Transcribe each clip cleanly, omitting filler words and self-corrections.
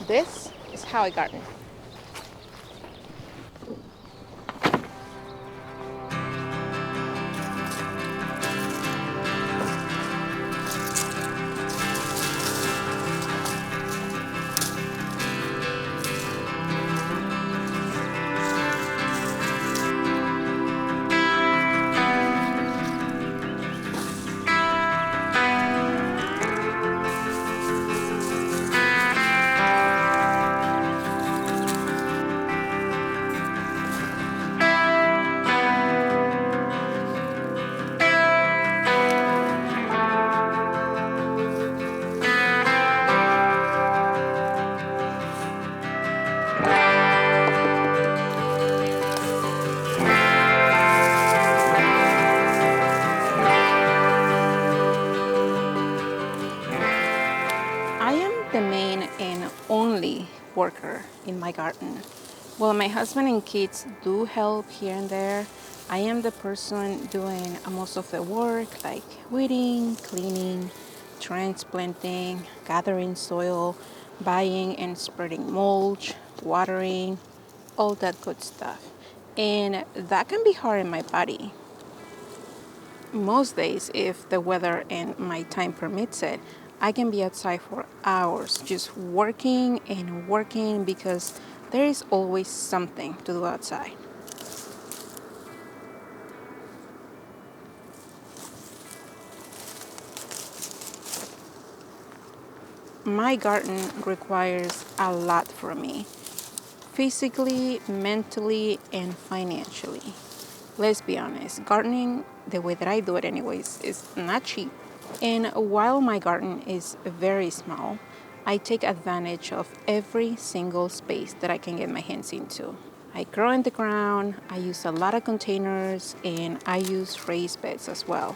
This is how I garden. I am the main and only worker in my garden. While my husband and kids do help here and there, I am the person doing most of the work, like weeding, cleaning, transplanting, gathering soil, buying and spreading mulch, watering, all that good stuff. And that can be hard on my body. Most days, if the weather and my time permits it, I can be outside for hours just working and working because there is always something to do outside. My garden requires a lot from me, physically, mentally, and financially. Let's be honest, gardening, the way that I do it anyways, is not cheap. And while my garden is very small, I take advantage of every single space that I can get my hands into. I grow in the ground, I use a lot of containers, and I use raised beds as well.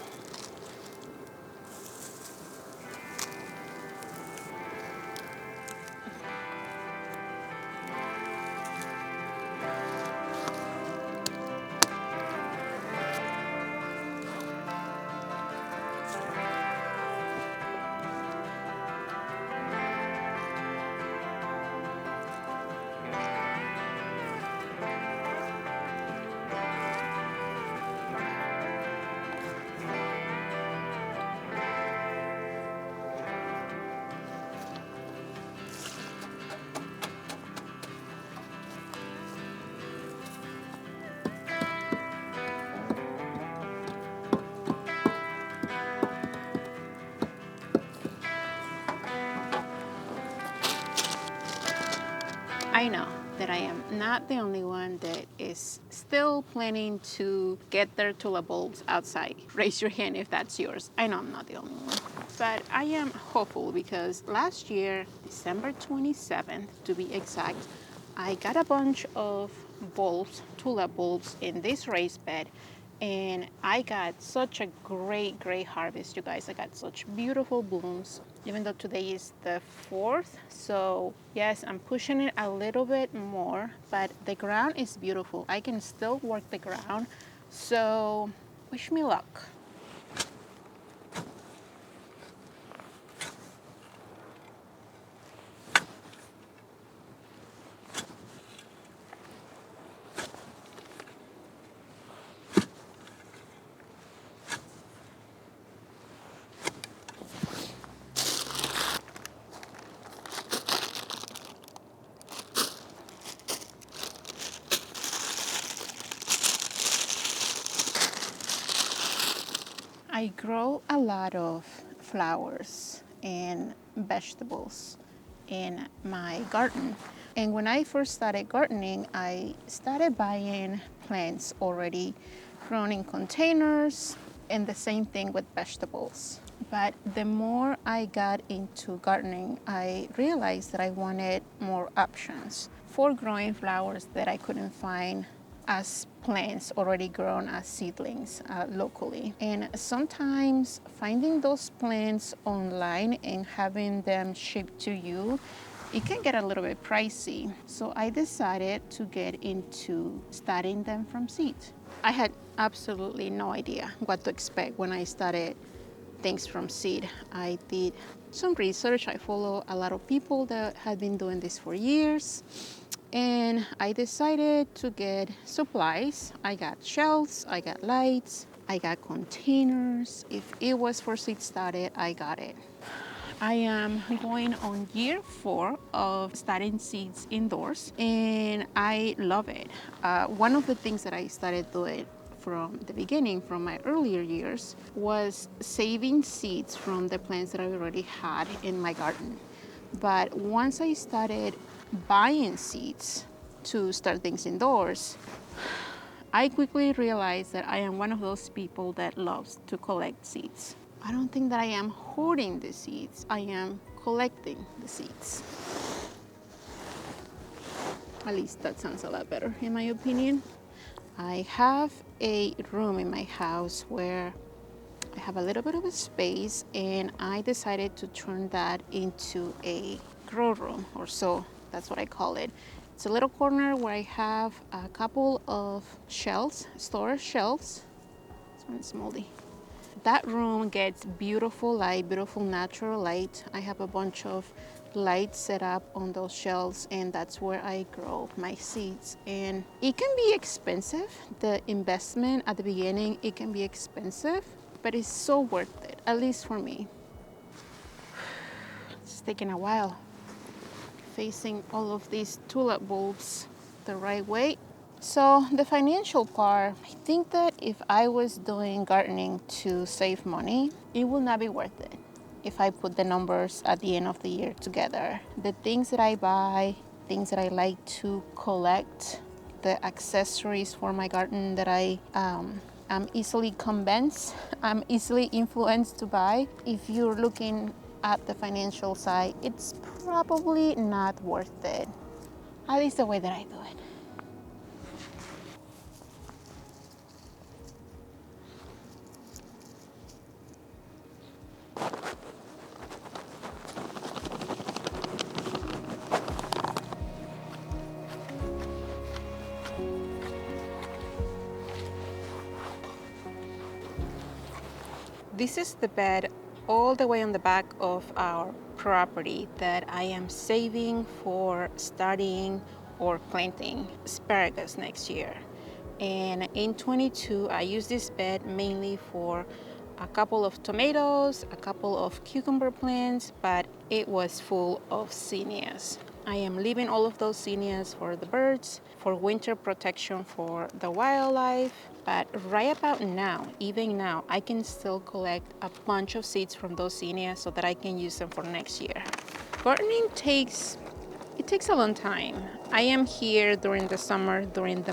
I know that I am not the only one that is still planning to get their tulip bulbs outside. Raise your hand if that's yours. I know I'm not the only one. But I am hopeful because last year, December 27th to be exact, I got a bunch of bulbs, tulip bulbs in this raised bed, and I got such a great harvest, you guys. I got such beautiful blooms, even though today is the 4th. So yes, I'm pushing it a little bit more, but the ground is beautiful. I can still work the ground, so wish me luck. I grow a lot of flowers and vegetables in my garden. And when I first started gardening, I started buying plants already grown in containers, and the same thing with vegetables. But the more I got into gardening, I realized that I wanted more options for growing flowers that I couldn't find as plants already grown as seedlings locally. And sometimes finding those plants online and having them shipped to you, it can get a little bit pricey. So I decided to get into starting them from seed. I had absolutely no idea what to expect when I started things from seed. I did some research. I follow a lot of people that had been doing this for years, and I decided to get supplies. I got shells, I got lights, I got containers. If it was for seed started, I got it. I am going on year 4 of starting seeds indoors, and I love it. One of the things that I started doing from the beginning, from my earlier years, was saving seeds from the plants that I already had in my garden. But once I started buying seeds to start things indoors, I quickly realized that I am one of those people that loves to collect seeds. I don't think that I am hoarding the seeds. I am collecting the seeds. At least that sounds a lot better in my opinion. I have a room in my house where I have a little bit of a space, and I decided to turn that into a grow room, or so. That's what I call it. It's a little corner where I have a couple of shelves, storage shelves. This one's moldy. That room gets beautiful light, beautiful natural light. I have a bunch of lights set up on those shelves, and that's where I grow my seeds. And it can be expensive. The investment at the beginning, it can be expensive, but it's so worth it, at least for me. It's taken a while facing all of these tulip bulbs the right way. So the financial part, I think that if I was doing gardening to save money, it will not be worth it if I put the numbers at the end of the year together. The things that I buy, things that I like to collect, the accessories for my garden that I'm easily convinced, I'm easily influenced to buy. If you're looking at the financial side, it's probably not worth it. At least the way that I do it. This is the bed all the way on the back of our property that I am saving for starting or planting asparagus next year. And in 22, I use this bed mainly for a couple of tomatoes, a couple of cucumber plants, but it was full of zinnias. I am leaving all of those zinnias for the birds, for winter protection for the wildlife. But right about now, even now, I can still collect a bunch of seeds from those zinnias so that I can use them for next year. Gardening takes a long time. I am here during the summer, during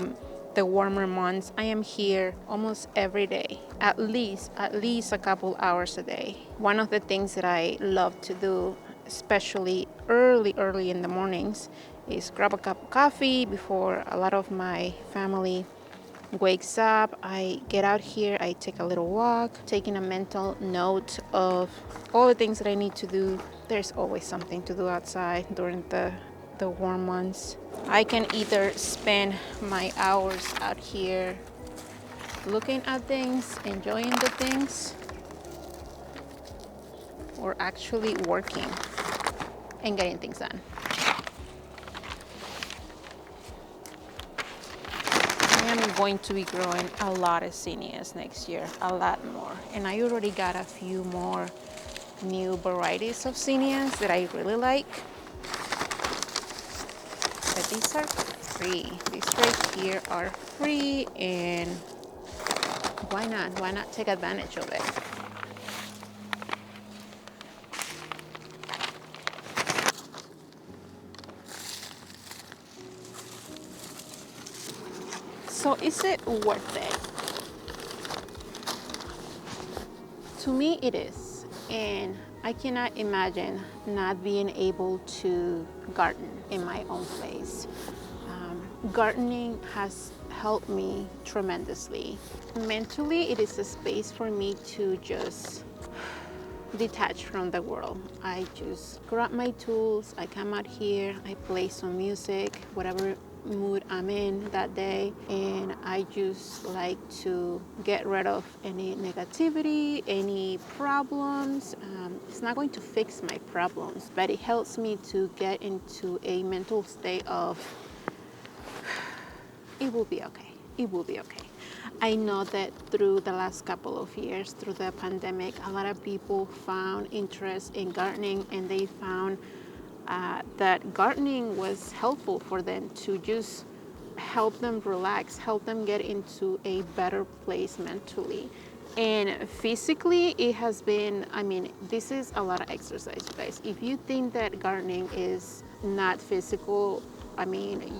the warmer months. I am here almost every day, at least a couple hours a day. One of the things that I love to do, especially early in the mornings, is grab a cup of coffee before a lot of my family wakes up. I get out here, I take a little walk, taking a mental note of all the things that I need to do. There's always something to do outside during the warm months. I can either spend my hours out here looking at things, enjoying the things, or actually working and getting things done. I am going to be growing a lot of zinnias next year, a lot more. And I already got a few more new varieties of zinnias that I really like. But these are free. These right here are free, and why not? Why not take advantage of it? So is it worth it? To me, it is. And I cannot imagine not being able to garden in my own place. Gardening has helped me tremendously. Mentally, it is a space for me to just detach from the world. I just grab my tools, I come out here, I play some music, whatever mood I'm in that day, and I just like to get rid of any negativity, any problems. It's not going to fix my problems, but it helps me to get into a mental state of it will be okay. It will be okay. I know that through the last couple of years, through the pandemic, a lot of people found interest in gardening, and they found that gardening was helpful for them to just help them relax, help them get into a better place mentally. And physically, it has been, this is a lot of exercise, you guys. If you think that gardening is not physical,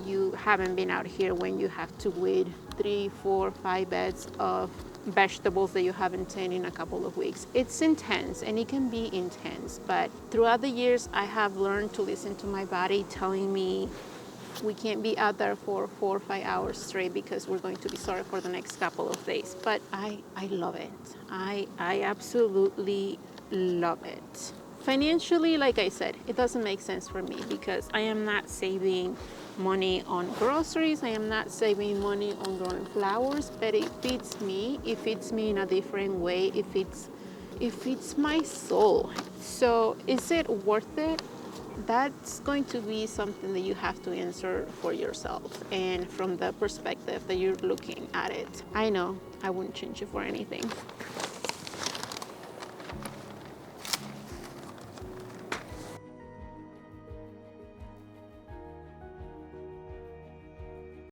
you haven't been out here when you have to weed 3, 4, 5 beds of vegetables that you haven't seen in a couple of weeks. It's intense, and it can be intense, but throughout the years, I have learned to listen to my body telling me we can't be out there for 4 or 5 hours straight because we're going to be sore for the next couple of days. But I love it. I absolutely love it. Financially, like I said, it doesn't make sense for me because I am not saving money on groceries. I am not saving money on growing flowers, but it feeds me. It feeds me in a different way. It feeds my soul. So is it worth it? That's going to be something that you have to answer for yourself and from the perspective that you're looking at it. I know I wouldn't change it for anything.